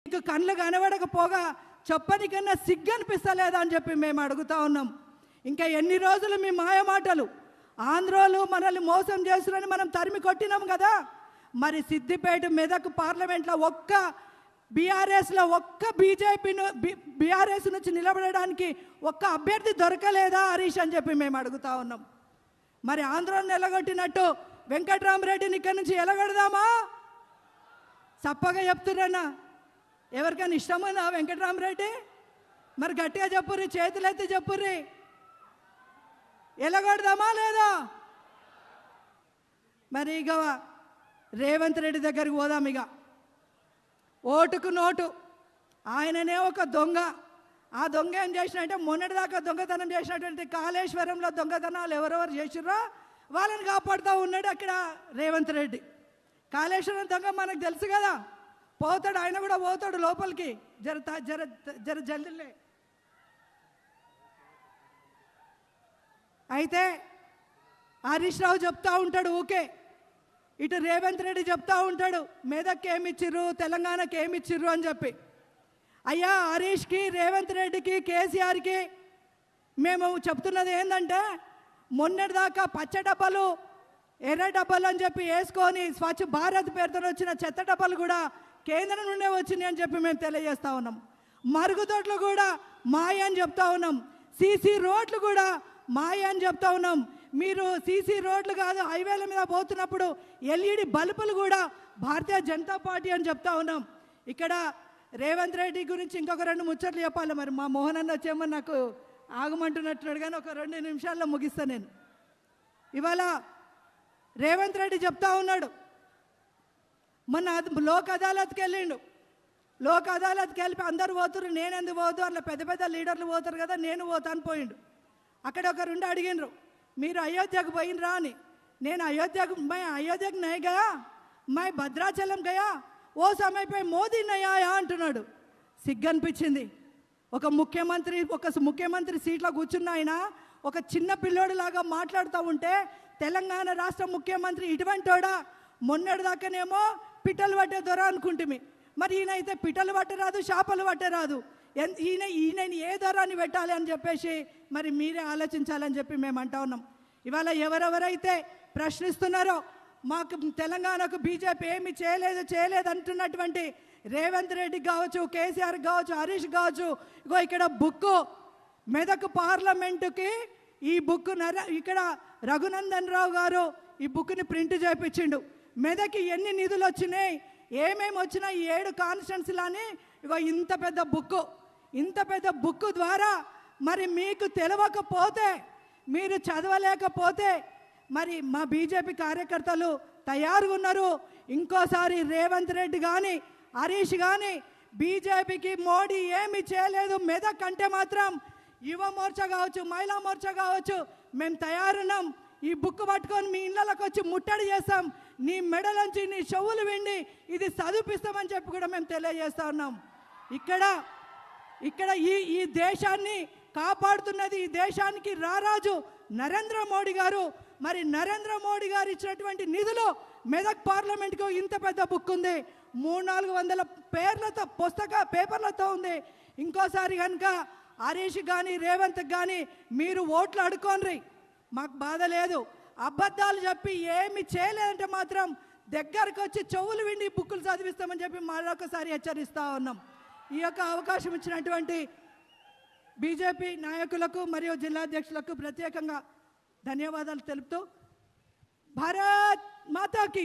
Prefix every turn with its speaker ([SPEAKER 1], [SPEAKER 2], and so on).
[SPEAKER 1] మీకు కళ్ళు కనబడకపోగా చెప్పనికన్నా సిగ్గు అనిపిస్తలేదా అని చెప్పి మేము అడుగుతా ఉన్నాం. ఇంకా ఎన్ని రోజులు మీ మాయమాటలు? ఆంధ్రోలు మనల్ని మోసం చేస్తున్నారని మనం తరిమి కొట్టినాం కదా. మరి సిద్దిపేట మెదక్ పార్లమెంట్లో ఒక్క బీఆర్ఎస్లో ఒక్క బీఆర్ఎస్ నుంచి నిలబడడానికి ఒక్క అభ్యర్థి దొరకలేదా హరీష్ అని చెప్పి మేము అడుగుతా ఉన్నాం. మరి ఆంధ్రాను ఎలగొట్టినట్టు వెంకట్రామరెడ్డిని ఇక్కడి నుంచి ఎలగొడదామా? చప్పగా చెప్తున్నా. ఎవరికైనా ఇష్టమైందా వెంకట్రామరెడ్డి? మరి గట్టిగా చెప్పుర్రి, చేతులెత్తి చెప్పుర్రి. ఎలగొడదామా లేదా? మరి ఇక రేవంత్ రెడ్డి దగ్గరికి పోదాం. ఇక ఓటుకు నోటు ఆయననే ఒక దొంగ. ఆ దొంగ ఏం చేసినట్టే మొన్నటిదాకా దొంగతనం చేసినటువంటి కాళేశ్వరంలో దొంగతనాలు ఎవరెవరు చేసిర్రో వాళ్ళని కాపాడుతూ ఉన్నాడు అక్కడ రేవంత్ రెడ్డి. కాళేశ్వరం దొంగ మనకు తెలుసు కదా, పోతాడు, ఆయన కూడా పోతాడు లోపలికి. జర జర జర జల్దిలే. అయితే హరీష్ రావు చెప్తా ఉంటాడు ఊకే, ఇటు రేవంత్ రెడ్డి చెప్తా ఉంటాడు మెదక్కి ఏమిచ్చిర్రు, తెలంగాణకి ఏమిచ్చిర్రు అని చెప్పి. అయ్యా హరీష్కి, రేవంత్ రెడ్డికి, కేసీఆర్కి మేము చెప్తున్నది ఏంటంటే, మొన్నటిదాకా పచ్చ డబ్బాలు ఎర్ర డబ్బాలు అని చెప్పి వేసుకొని స్వచ్ఛ భారత్ పేరుతో వచ్చిన చెత్త డబ్బాలు కూడా కేంద్రం నుండే వచ్చినాయి అని చెప్పి మేము తెలియజేస్తూ ఉన్నాం. మరుగుదొడ్లు కూడా మాయ అని చెప్తా ఉన్నాం. సీసీ రోడ్లు కూడా మాయ అని చెప్తా ఉన్నాం. మీరు సీసీ రోడ్లు కాదు, హైవేల మీద పోతున్నప్పుడు ఎల్ఈడి బల్బులు కూడా భారతీయ జనతా పార్టీ అని చెప్తా ఉన్నాం. ఇక్కడ రేవంత్ రెడ్డి గురించి ఇంకొక 2 ముచ్చట్లు చెప్పాలి. మరి మా మోహన్ అన్న వచ్చేమో నాకు ఆగమంటున్నట్టున్నాడు, కానీ ఒక 2 నిమిషాల్లో ముగిస్తాను నేను. ఇవాళ రేవంత్ రెడ్డి చెప్తా ఉన్నాడు, మొన్న లోక్ అదాలత్కి వెళ్ళిండు. లోక్ అదాలత్కి వెళ్ళి అందరు పోతున్నారు, నేను ఎందుకు పోతు, అట్లా పెద్ద పెద్ద లీడర్లు పోతారు కదా, నేను పోతాను పోయిండు. అక్కడ ఒక 2 అడిగినరు, మీరు అయోధ్యకు పోయినరా అని. నేను అయోధ్యకు నై గయా, మై భద్రాచలం గయా, ఓ సమయ పై మోదీ నయాయా అంటున్నాడు. సిగ్గనిపించింది. ఒక ముఖ్యమంత్రి సీట్లో కూర్చున్న ఆయన ఒక చిన్న పిల్లోడిలాగా మాట్లాడుతూ ఉంటే, తెలంగాణ రాష్ట్ర ముఖ్యమంత్రి ఇటువంటోడా? మొన్నటిదాకానేమో పిట్టలు పట్టే దొర అనుకుంటుమి, మరి ఈయన అయితే పిట్టలు పట్టరాదు, చేపలు పట్టరాదు. ఈయనని ఏ దొరాన్ని పెట్టాలి అని చెప్పేసి మరి మీరే ఆలోచించాలని చెప్పి మేము అంటా ఉన్నాం. ఇవాళ ఎవరెవరైతే ప్రశ్నిస్తున్నారో, మాకు తెలంగాణకు బీజేపీ ఏమి చేయలేదు అంటున్నటువంటి రేవంత్ రెడ్డి కావచ్చు, కేసీఆర్ కావచ్చు, హరీష్ కావచ్చు, ఇగో ఇక్కడ బుక్కు మెదక్ పార్లమెంటుకి ఈ బుక్ ఇక్కడ రఘునందన్ రావు గారు ఈ బుక్ని ప్రింట్ చేయించిండు. మెదక్కి ఎన్ని నిధులు వచ్చినాయి, ఏమేమి వచ్చినాయి, 7 కాన్స్టిట్యున్సీలని, ఇగో ఇంత పెద్ద బుక్ ద్వారా మరి మీకు తెలియకపోతే, మీరు చదవలేకపోతే, మరి మా బీజేపీ కార్యకర్తలు తయారుగా ఉన్నారు. ఇంకోసారి రేవంత్ రెడ్డి కానీ హరీష్ కానీ బీజేపీకి మోడీ ఏమి చేయలేదు మెదక్ అంటే మాత్రం యువ మోర్చా కావచ్చు, మహిళా మోర్చా కావచ్చు, మేము తయారున్నాం. ఈ బుక్ పట్టుకొని మీ ఇళ్ళకి వచ్చి ముట్టడి చేస్తాం, నీ మెడలోంచి నీ చెవులు విండి ఇది చదివిస్తామని చెప్పి కూడా మేము తెలియజేస్తా ఉన్నాం. ఇక్కడ ఈ దేశాన్ని కాపాడుతున్నది, ఈ దేశానికి రారాజు నరేంద్ర మోడీ గారు. మరి నరేంద్ర మోడీ గారు ఇచ్చినటువంటి నిధులు మెదక్ పార్లమెంట్కు ఇంత పెద్ద బుక్ ఉంది, 300-400 పేర్లతో పేపర్లతో ఉంది. ఇంకోసారి కనుక హరీష్ కానీ రేవంత్ కానీ మీరు ఓట్లు అడుకోండి, మాకు బాధ లేదు. అబద్ధాలు చెప్పి ఏమి చేయలేదంటే మాత్రం దగ్గరకు వచ్చి చెవులు విండి బుక్కులు చదివిస్తామని చెప్పి మరొకసారి హెచ్చరిస్తూ ఉన్నాం. ఈ యొక్క అవకాశం ఇచ్చినటువంటి బీజేపీ నాయకులకు మరియు జిల్లాధ్యక్షులకు ప్రత్యేకంగా ధన్యవాదాలు తెలుపుతూ భారత్ మాతాకి